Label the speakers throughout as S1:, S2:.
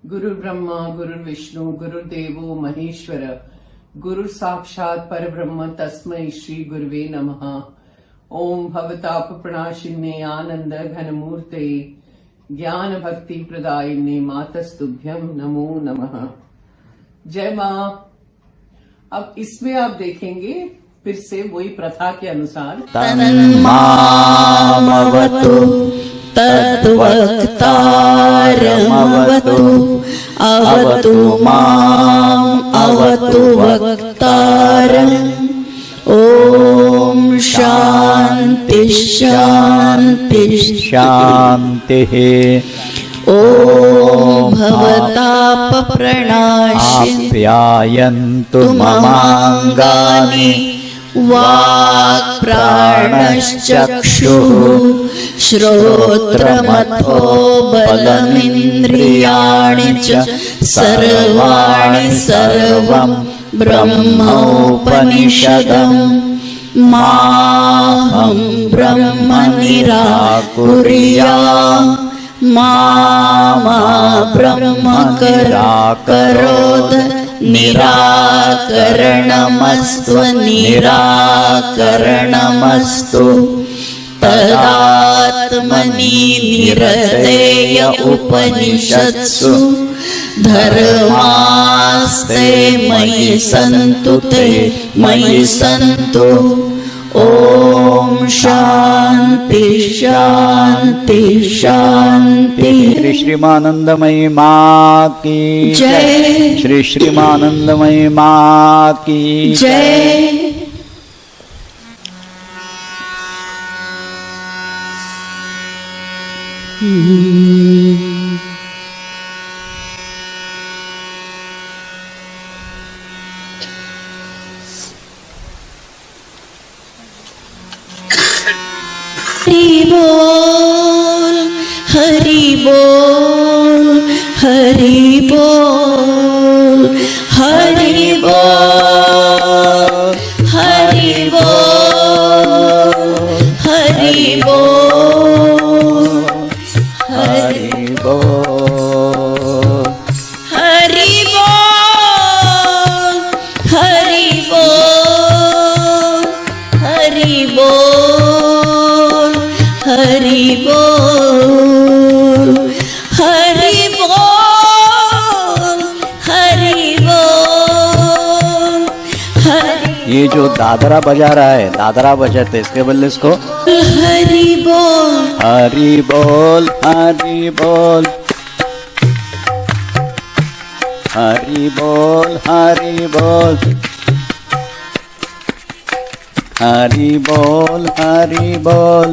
S1: गुरु ब्रह्मा गुरु विष्णु गुरुदेवो महेश्वर गुरु साक्षात परब्रह्म तस्मै श्री गुरुवे नमः। ओम भवताप प्रणाशिन्ने आनंद घनमूर्ते ज्ञान भक्ति प्रदायिने मातस्तुभ्यम नमो नमः। जय मां। अब इसमें आप देखेंगे फिर से वही प्रथा के अनुसार
S2: तन्मामवतु तद्वक्तारमवतु अवतु माम् अवतु वक्तारम्। ॐ शान्ति शान्ति शान्तिः। ॐ भवतापप्रणाशिन्ने आप्यायन्तु ममाङ्गानि वाक्प्राणश्चक्षुः श्रोत्रमथो बलमिन्द्रियाणि च सर्वाणि सर्वं ब्रह्मोपनिषदम्। माहं ब्रह्म निराकुर्यात् मा ब्रह्म करोद। निराकरणमस्तु निराकरणमस्तु तदात्मनि निरतेय उपनिषत्सु धर्मास्ते मयि सन्तु ते मयि सन्तु। ओम शांति शांति शांति।
S3: श्री श्रीमानंदमयी माँ की
S2: जय।
S3: श्री श्रीमानंदमयी माँ की
S2: जय। हरि बोल हरि बोल हरि बोल हरि बोल हरि बोल हरि बोल हरि बोल हरि बोल हरि बोल हरि बोल हरि बोल हरि बोल हरि।
S3: ये जो दादरा बजा रहा है, दादरा बजाते इसके बदले इसको
S2: हरि बोल
S3: हरि बोल हरि बोल हरि बोल हरि बोल हरि बोल हरि बोल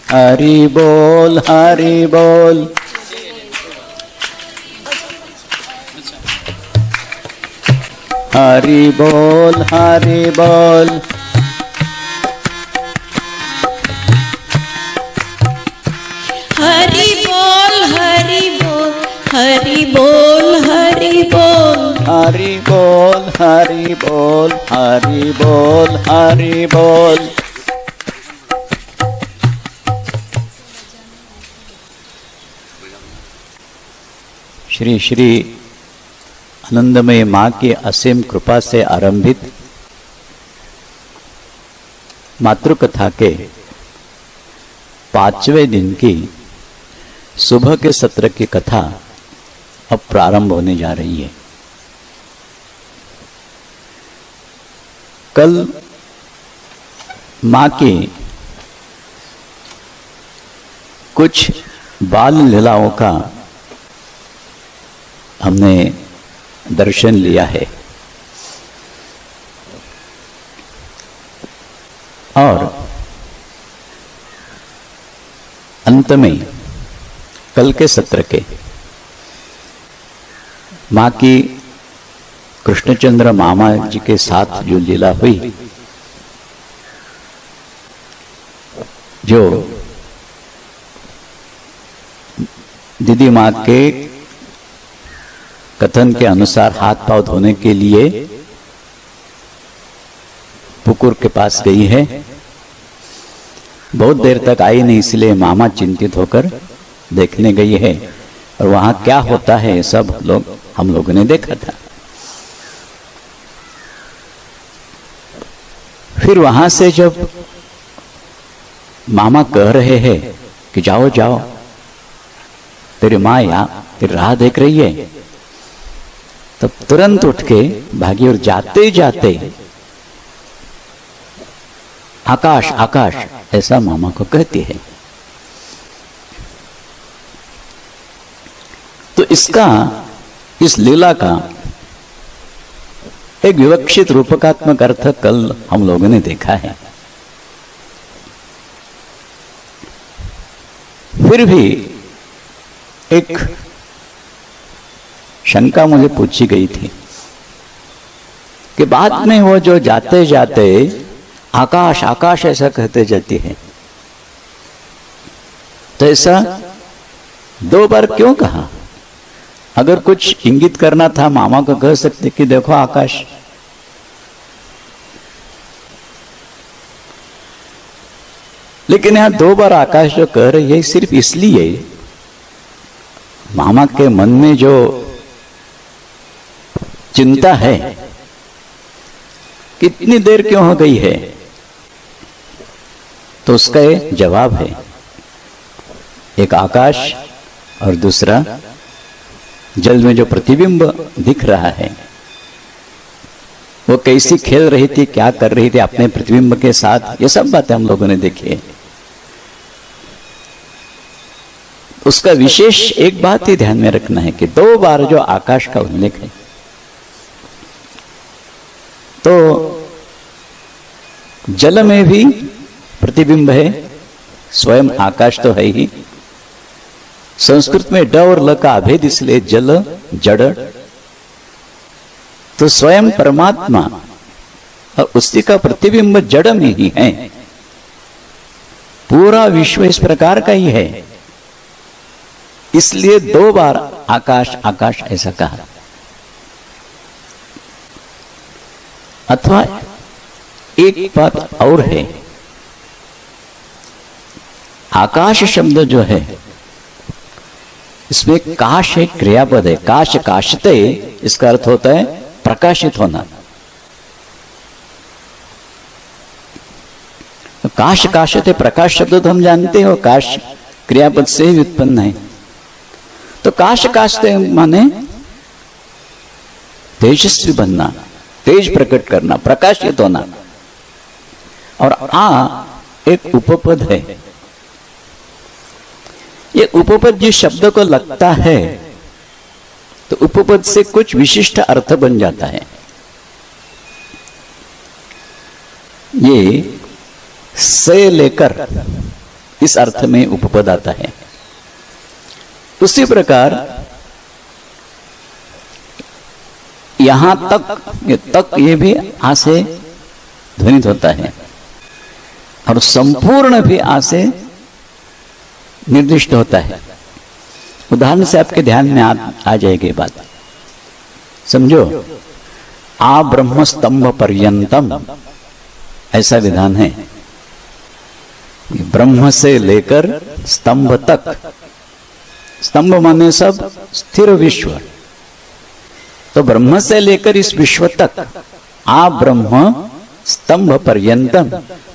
S3: हरि बोल हरि बोल हरि बोल हरि बोल
S2: हरि बोल हरि बोल हरि बोल हरि बोल
S3: हरि बोल हरि बोल हरि बोल हरि बोल। श्री श्री आनंदमय माँ की असीम कृपा से आरंभित मातृकथा के 5वें दिन की सुबह के सत्र की कथा अब प्रारंभ होने जा रही है। कल माँ की कुछ बाल लीलाओं का हमने दर्शन लिया है और अंत में कल के सत्र के माँ की कृष्णचंद्र मामा जी के साथ जो लीला हुई, जो दीदी माँ के कथन के अनुसार हाथ पांव धोने के लिए पुकुर के पास गई है, बहुत देर तक आई नहीं, इसलिए मामा चिंतित होकर देखने गई है और वहां क्या होता है सब हम लोगों ने देखा था। फिर वहां से जब मामा कह रहे हैं कि जाओ जाओ, तेरी माँ तेरी राह देख रही है, तब तुरंत उठ के भागी और जाते जाते आकाश आकाश ऐसा मामा को कहती है। तो इस लीला का एक विवक्षित रूपकात्मक अर्थ कल हम लोगों ने देखा है। फिर भी एक शंका मुझे पूछी गई थी कि बाद में वो जो जाते जाते आकाश आकाश ऐसा कहते जाती है, तो ऐसा 2 बार क्यों कहा? अगर कुछ इंगित करना था मामा को कह सकते कि देखो आकाश। लेकिन यहां 2 बार आकाश जो कह रही है सिर्फ इसलिए मामा के मन में जो चिंता है कितनी देर क्यों हो गई है, तो उसका ये जवाब है, एक आकाश और दूसरा जल में जो प्रतिबिंब दिख रहा है वो कैसी खेल रही थी, क्या कर रही थी अपने प्रतिबिंब के साथ, ये सब बातें हम लोगों ने देखी है। उसका विशेष एक बात ही ध्यान में रखना है कि 2 बार जो आकाश का उल्लेख है, तो जल में भी प्रतिबिंब है, स्वयं आकाश तो है ही। संस्कृत में ड और ल का अभेद इसलिए जल जड़, तो स्वयं परमात्मा और उसी का प्रतिबिंब जड़ में ही है। पूरा विश्व इस प्रकार का ही है, इसलिए 2 बार आकाश आकाश ऐसा कहा। अथवा एक बात और है, आकाश शब्द जो है इसमें काश एक क्रियापद है, काश काशते, इसका अर्थ होता है प्रकाशित होना। काश काशते प्रकाश शब्द तो हम जानते हो, काश क्रियापद से ही उत्पन्न है। तो काश काशते माने तेजस्वी बनना, तेज प्रकट करना, प्रकाशित होना। और आ एक उपपद है। ये उपपद जिस शब्द को लगता है तो उपपद से कुछ विशिष्ट अर्थ बन जाता है। ये से लेकर इस अर्थ में उपपद आता है। उसी प्रकार यहां तक ये भी आ से ध्वनित होता है और संपूर्ण भी आ से निर्दिष्ट होता है। उदाहरण से आपके ध्यान में आ जाएगी बात, समझो। आ ब्रह्म स्तंभ पर्यंतम ऐसा विधान है, ब्रह्म से लेकर स्तंभ तक। स्तंभ माने सब स्थिर विश्व, तो ब्रह्म से लेकर इस विश्व तक आ ब्रह्म स्तंभ पर्यंतम।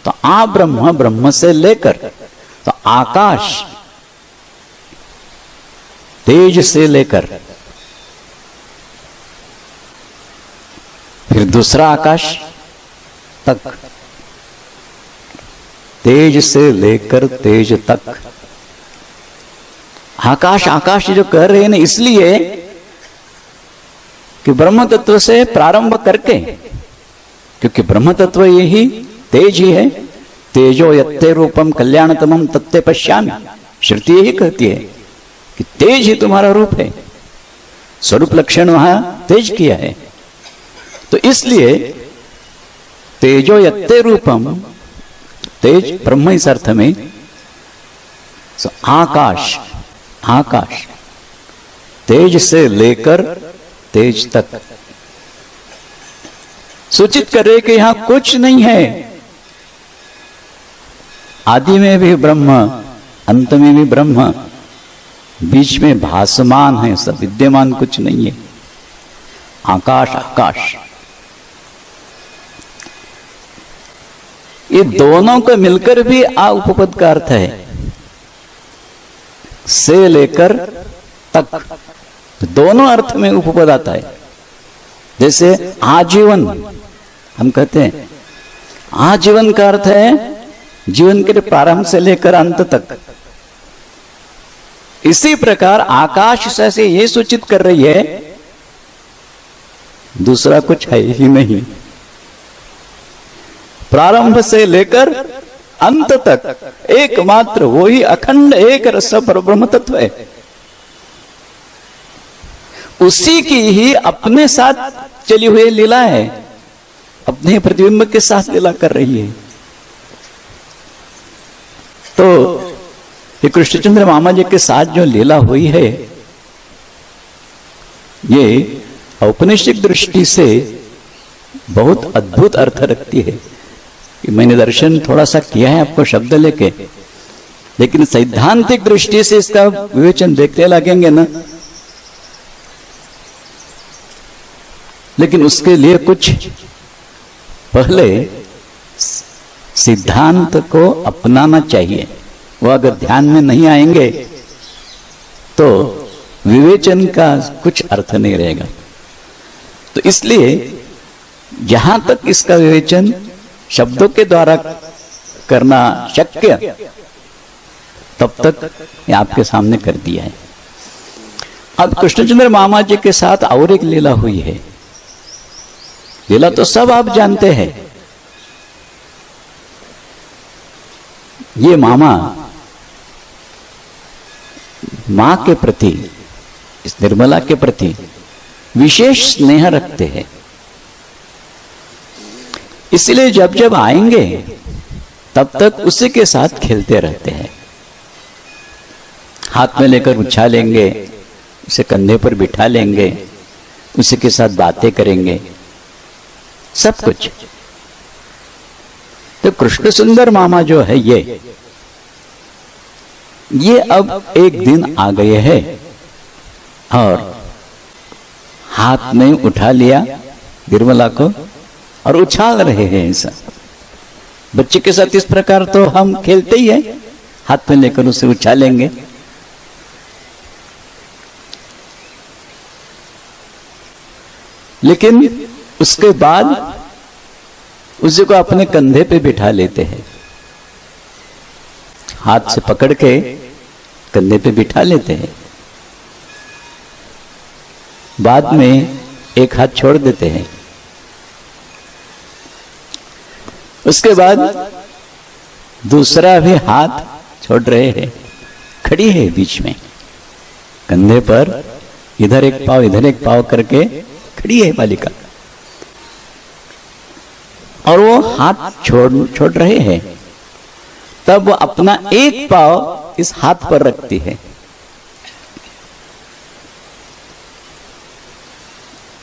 S3: तो आ ब्रह्म, ब्रह्म से लेकर, तो आकाश तेज से लेकर, फिर दूसरा आकाश तक, तेज से लेकर तेज तक। आकाश आकाश जो कह रहे हैं ना, इसलिए कि ब्रह्म तत्व से प्रारंभ करके, क्योंकि ब्रह्म तत्व यही तेज ही है। तेजो यत्ते रूपम कल्याणतमम तत्ते पश्यामि, श्रुति यही कहती है कि तेज ही तुम्हारा रूप है। स्वरूप लक्षण वहां तेज किया है। तो इसलिए तेजो यत्ते रूपम, तेज ब्रह्म इस अर्थ में, आकाश आकाश तेज से लेकर तेज तक सूचित करे कि यहां कुछ नहीं है। आदि में भी ब्रह्म, अंत में भी ब्रह्म, बीच में भासमान है, सब विद्यमान कुछ नहीं है। आकाश आकाश, ये दोनों को मिलकर भी आ उपपद का अर्थ है, से लेकर तक, दोनों अर्थ में उपपद आता है। जैसे आजीवन, हम कहते हैं आजीवन का अर्थ है जीवन के प्रारंभ से लेकर अंत तक। इसी प्रकार आकाश से ये सूचित कर रही है दूसरा कुछ है ही नहीं, प्रारंभ से लेकर अंत तक एकमात्र वही अखंड एक रस परब्रह्म तत्व है। उसी की ही अपने साथ चली हुई लीला है, अपने प्रतिबिंब के साथ लीला कर रही है। तो ये कृष्णचंद्र मामा जी के साथ जो लीला हुई है, ये औपनिषदिक दृष्टि से बहुत अद्भुत अर्थ रखती है। मैंने दर्शन थोड़ा सा किया है आपको शब्द लेके, लेकिन सैद्धांतिक दृष्टि से इसका विवेचन देखते लगेंगे ना, लेकिन उसके लिए कुछ पहले सिद्धांत को अपनाना चाहिए। वो अगर ध्यान में नहीं आएंगे तो विवेचन का कुछ अर्थ नहीं रहेगा। तो इसलिए जहां तक इसका विवेचन शब्दों के द्वारा करना शक्य, तब तक ये आपके सामने कर दिया है। अब कृष्णचंद्र मामा जी के साथ और एक लीला हुई है। लीला तो सब आप जानते हैं। ये मामा मां के प्रति, इस निर्मला के प्रति विशेष स्नेह रखते हैं। इसलिए जब जब आएंगे तब तक उसी के साथ खेलते रहते हैं। हाथ में लेकर उछालेंगे, उसे कंधे पर बिठा लेंगे, उसी के साथ बातें करेंगे, सब कुछ। तो कृष्ण सुंदर मामा जो है ये अब एक दिन आ गए हैं और हाथ में उठा लिया निर्मला को और उछाल रहे हैं। ऐसा बच्चे के साथ इस प्रकार तो हम खेलते ही हैं, हाथ में लेकर उसे उछालेंगे। लेकिन उसके बाद उसी को अपने कंधे पे बिठा लेते हैं, हाथ से पकड़ के कंधे पे बिठा लेते हैं। बाद में एक हाथ छोड़ देते हैं। उसके बाद दूसरा भी हाथ छोड़ रहे हैं, खड़ी है बीच में कंधे पर, इधर एक पाव करके खड़ी है बालिका, और वो हाथ छोड़ रहे हैं। तब वो अपना एक पाव इस हाथ पर रखती है।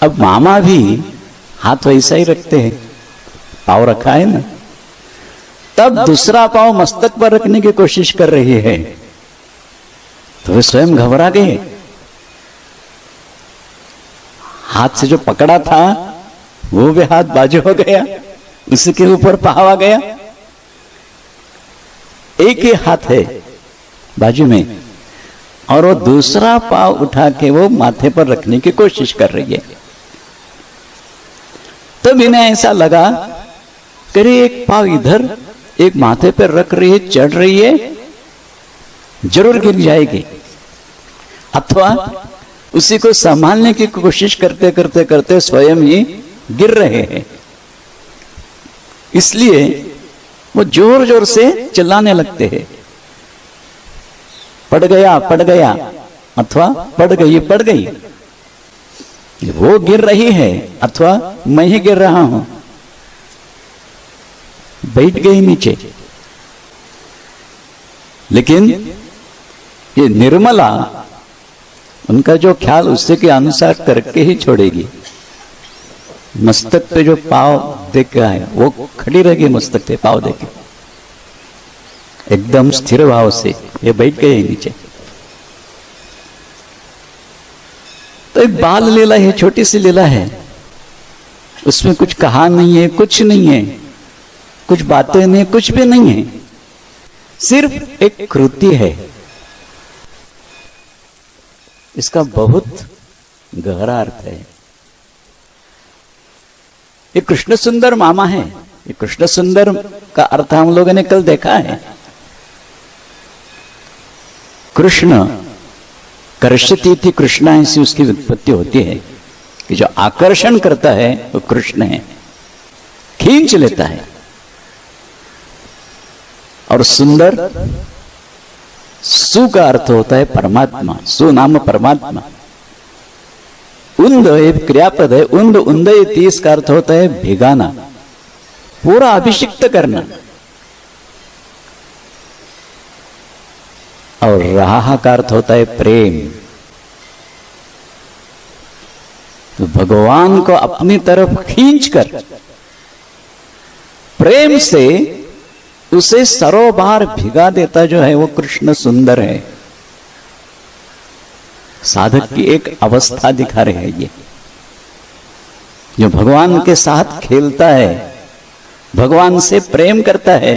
S3: अब मामा भी हाथ वैसा ही रखते हैं, पाव रखा है ना। तब दूसरा पाव मस्तक पर रखने की कोशिश कर रही है, तो वे स्वयं घबरा गए। हाथ से जो पकड़ा था वो भी हाथ बाजू हो गया, उसी के ऊपर पाव आ गया। एक ही हाथ है बाजू में, और वो दूसरा पाव उठा के वो माथे पर रखने की कोशिश कर रही है। तब इन्हें ऐसा लगा कि एक पाव इधर, एक माथे पर रख रही है, चढ़ रही है, जरूर गिर जाएगी, अथवा उसी को संभालने की कोशिश करते करते करते स्वयं ही गिर रहे हैं। इसलिए वो जोर जोर से चिल्लाने लगते हैं, पड़ गया अथवा पड़ गई। वो गिर रही है अथवा मैं ही गिर रहा हूं। बैठ गई नीचे। लेकिन ये निर्मला उनका जो ख्याल उससे के अनुसार करके ही छोड़ेगी। मस्तक पे जो पाव देखा है वो खड़ी रहेगी, मस्तक पे पाव देके एकदम स्थिर भाव से ये बैठ गए नीचे। तो एक बाल लीला है, छोटी सी लीला है, उसमें कुछ कहा नहीं है, कुछ नहीं है, कुछ बातें नहीं, कुछ भी नहीं है, सिर्फ एक कृति है। इसका बहुत गहरा अर्थ है। ये कृष्ण सुंदर मामा है। ये कृष्ण सुंदर का अर्थ हम लोगों ने कल देखा है। कृष्ण कर्षति थी कृष्णा, ऐसी उसकी उत्पत्ति होती है कि जो आकर्षण करता है वो कृष्ण है, खींच लेता है। और सुंदर, सु का अर्थ होता है परमात्मा, सु नाम परमात्मा। उन्द एक क्रियापद है, उन्द उन्दयति, इसका अर्थ होता है भिगाना, पूरा अभिषिक्त करना। और राह का अर्थ होता है प्रेम। तो भगवान को अपनी तरफ खींचकर प्रेम से उसे सरोबार भिगा देता जो है वो कृष्ण सुंदर है। साधक की एक अवस्था दिखा रहे हैं ये, जो भगवान के साथ खेलता है, भगवान से प्रेम करता है।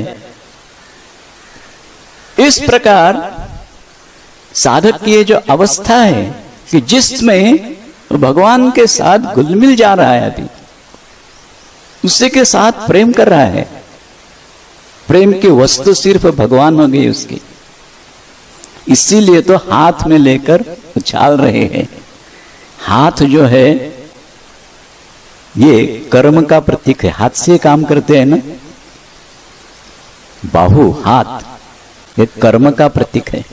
S3: इस प्रकार साधक की ये जो अवस्था है कि जिसमें भगवान के साथ घुल मिल जा रहा है, अभी उसी के साथ प्रेम कर रहा है। प्रेम की वस्तु सिर्फ भगवान हो गई उसकी, इसीलिए तो हाथ में लेकर उछाल रहे हैं। हाथ जो है ये कर्म का प्रतीक है, हाथ से काम करते हैं ना, बाहु हाथ ये कर्म का प्रतीक है।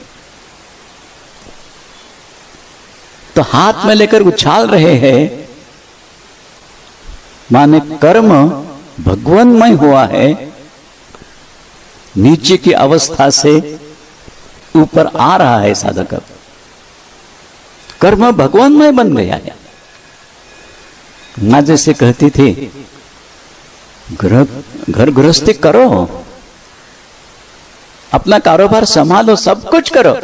S3: तो हाथ में लेकर उछाल रहे हैं, माने कर्म भगवानमय हुआ है, नीचे की अवस्था से ऊपर आ रहा है साधक। कर्म भगवानमय बन गया है। मां जैसे कहती थी, घर गृहस्थी करो, अपना कारोबार संभालो, सब कुछ करो,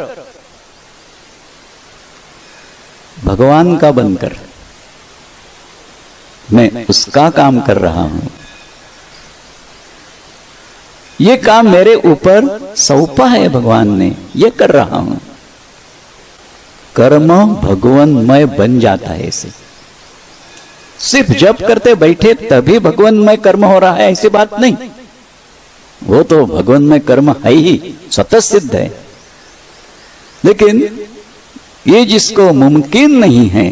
S3: भगवान का बनकर। मैं उसका काम कर रहा हूं, ये काम मेरे ऊपर सौंपा है भगवान ने, ये कर रहा हूं। कर्म भगवानमय बन जाता है इसे। सिर्फ जप करते बैठे तभी भगवानमय कर्म हो रहा है ऐसी बात नहीं, वो तो भगवानमय कर्म है ही, स्वतः सिद्ध है। लेकिन ये जिसको मुमकिन नहीं है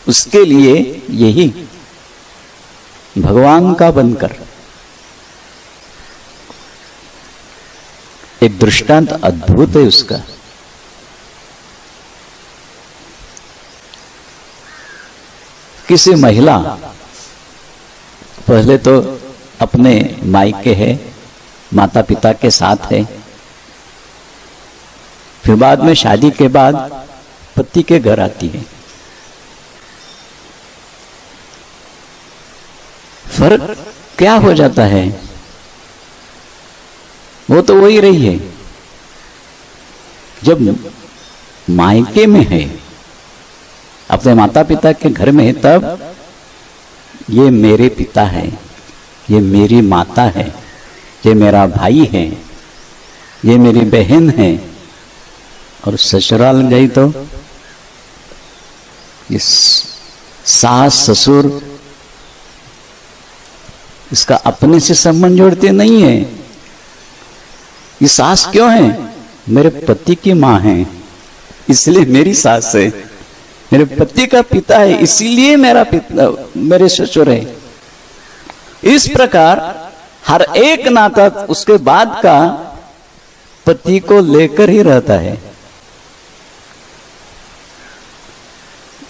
S3: उसके लिए यही भगवान का बनकर। एक दृष्टांत अद्भुत है उसका। किसी महिला पहले तो अपने मायके है, माता पिता के साथ है, फिर बाद में शादी के बाद पति के घर आती है। फर्क क्या हो जाता है? वो तो वही रही है। जब मायके में है, अपने माता पिता के घर में है, तब ये मेरे पिता है, ये मेरी माता है, ये मेरा भाई है, ये मेरी बहन है। और ससुराल गई तो ये सास ससुर इसका अपने से संबंध जोड़ते नहीं है। ये सास क्यों है? मेरे पति की मां है इसलिए मेरी सास है, मेरे पति का पिता है इसीलिए मेरा पिता, मेरे ससुर है। इस प्रकार हर एक नाता उसके बाद का पति को लेकर ही रहता है।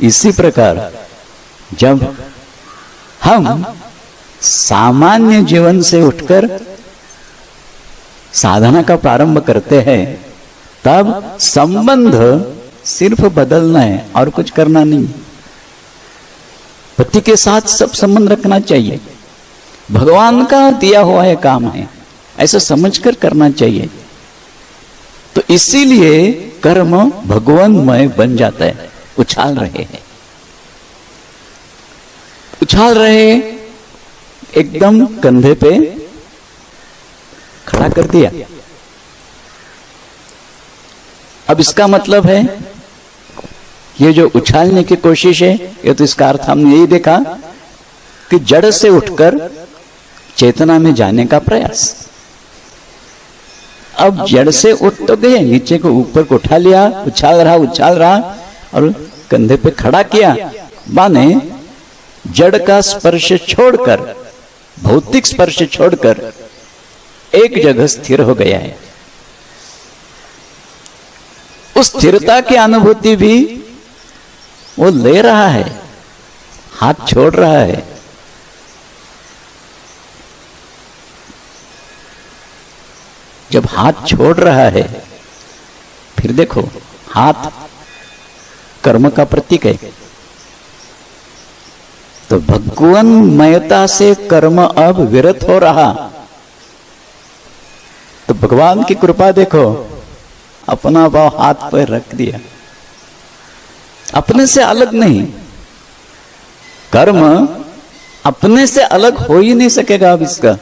S3: इसी प्रकार जब हम सामान्य जीवन से उठकर साधना का प्रारंभ करते हैं, तब संबंध सिर्फ बदलना है और कुछ करना नहीं। पति के साथ सब संबंध रखना चाहिए, भगवान का दिया हुआ है काम है, ऐसा समझकर करना चाहिए। तो इसीलिए कर्म भगवानमय बन जाता है। उछाल रहे हैं, उछाल रहे, एकदम कंधे पे खड़ा कर दिया। अब इसका मतलब है ये जो उछालने की कोशिश है, ये तो इसका अर्थ हमने यही देखा कि जड़ से उठकर चेतना में जाने का प्रयास। अब जड़ से उठ तो गए, नीचे को ऊपर को उठा लिया, उछाल रहा और कंधे पे खड़ा किया, माने जड़ का स्पर्श छोड़कर, भौतिक स्पर्श छोड़कर एक जगह स्थिर हो गया है। उस स्थिरता की अनुभूति भी वो ले रहा है, हाथ छोड़ रहा है। जब हाथ छोड़ रहा है, फिर देखो हाथ कर्म का प्रतीक है, तो भगवन्मयता से कर्म अब विरत हो रहा। तो भगवान की कृपा देखो, अपना भाव हाथ पर रख दिया, अपने से अलग नहीं। कर्म अपने से अलग हो ही नहीं सकेगा अब इसका।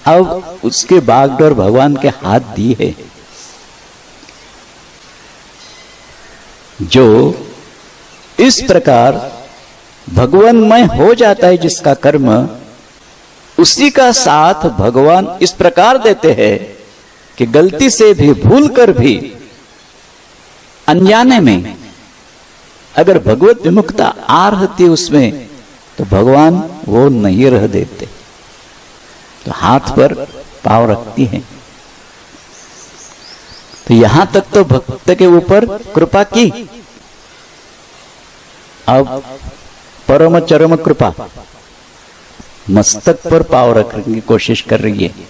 S3: अब उसके बागडोर भगवान के हाथ दी है। जो इस प्रकार भगवानमय हो जाता है जिसका कर्म, उसी का साथ भगवान इस प्रकार देते हैं कि गलती से भी, भूल कर भी, अनजाने में अगर भगवत विमुखता आ रहती उसमें, तो भगवान वो नहीं रह देते, तो हाथ पर पांव रखती है। तो यहां तक तो भक्त के ऊपर कृपा की। अब परम चरम कृपा मस्तक पर पांव रखने की कोशिश कर रही है।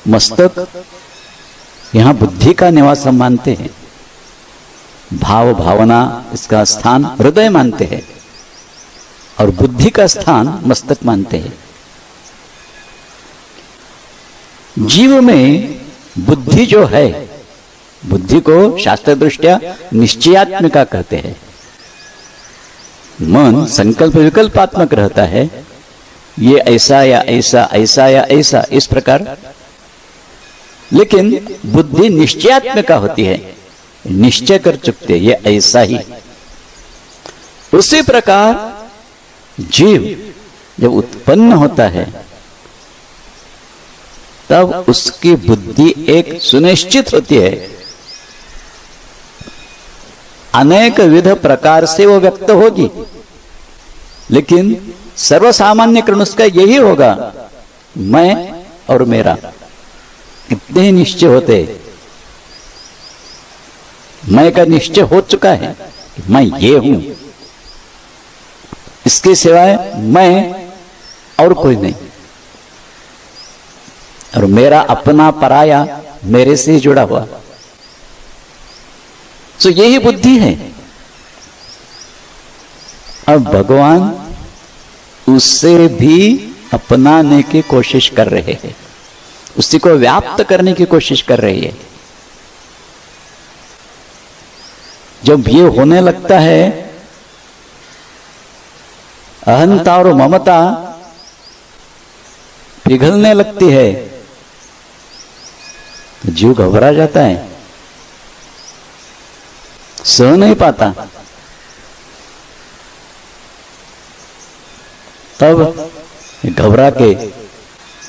S3: मस्तक यहां बुद्धि का निवास हम मानते हैं, भाव भावना इसका स्थान हृदय मानते हैं, और बुद्धि का स्थान मस्तक मानते हैं। जीव में बुद्धि जो है, बुद्धि को शास्त्र दृष्टया निश्चयात्मिका कहते हैं। मन संकल्प विकल्पात्मक रहता है, ये ऐसा या ऐसा, ऐसा या ऐसा, इस प्रकार। लेकिन बुद्धि निश्चयात्मिका होती है, निश्चय कर चुकते ये ऐसा ही। उसी प्रकार जीव जब उत्पन्न होता है, तब उसकी बुद्धि एक सुनिश्चित होती है, अनेक विध प्रकार से वो व्यक्त होगी, लेकिन सर्वसामान्यकरण उसका यही होगा, मैं और मेरा। इतने ही निश्चय होते, मैं का निश्चय हो चुका है, मैं ये हूं, इसके सिवाय मैं और कोई नहीं, और मेरा अपना पराया मेरे से ही जुड़ा हुआ। तो यही बुद्धि है। अब भगवान उससे भी अपनाने की कोशिश कर रहे हैं, उसी को व्याप्त करने की कोशिश कर रही है। जब ये होने लगता है, अहंता और ममता पिघलने लगती है, तो जीव घबरा जाता है, सह नहीं पाता। तब घबरा के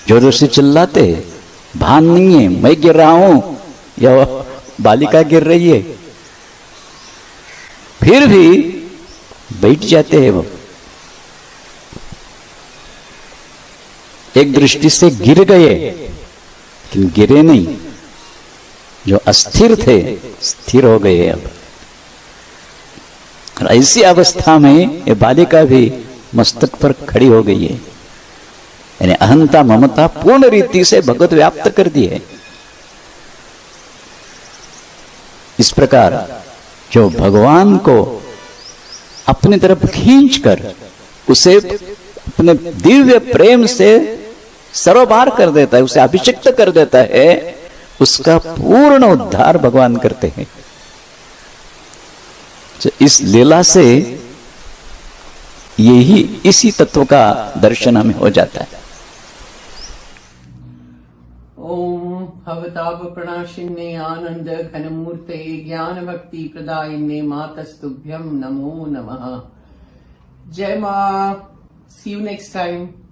S3: जोरों से चिल्लाते, भान नहीं है, मैं गिर रहा हूं या बालिका गिर रही है, फिर भी बैठ जाते हैं वो। एक दृष्टि से गिर गए, लेकिन गिरे नहीं, जो अस्थिर थे स्थिर हो गए। अब और ऐसी अवस्था में ये बालिका भी मस्तक पर खड़ी हो गई है, यानी अहंता ममता पूर्ण रीति से भगवत व्याप्त कर दी है। इस प्रकार जो भगवान को अपनी तरफ खींचकर उसे अपने दिव्य प्रेम से सरोबार कर देता है, उसे अभिषिक्त कर देता है, उसका पूर्ण उद्धार भगवान करते हैं। तो इस लीला से यही इसी तत्व का दर्शन हमें हो जाता है।
S1: ओम भवताप प्रणाशिन्ने आनंद घनमूर्ते ज्ञान भक्ति प्रदायिन्ने मातस्तुभ्यं नमो नमः। जय मां। See you next time.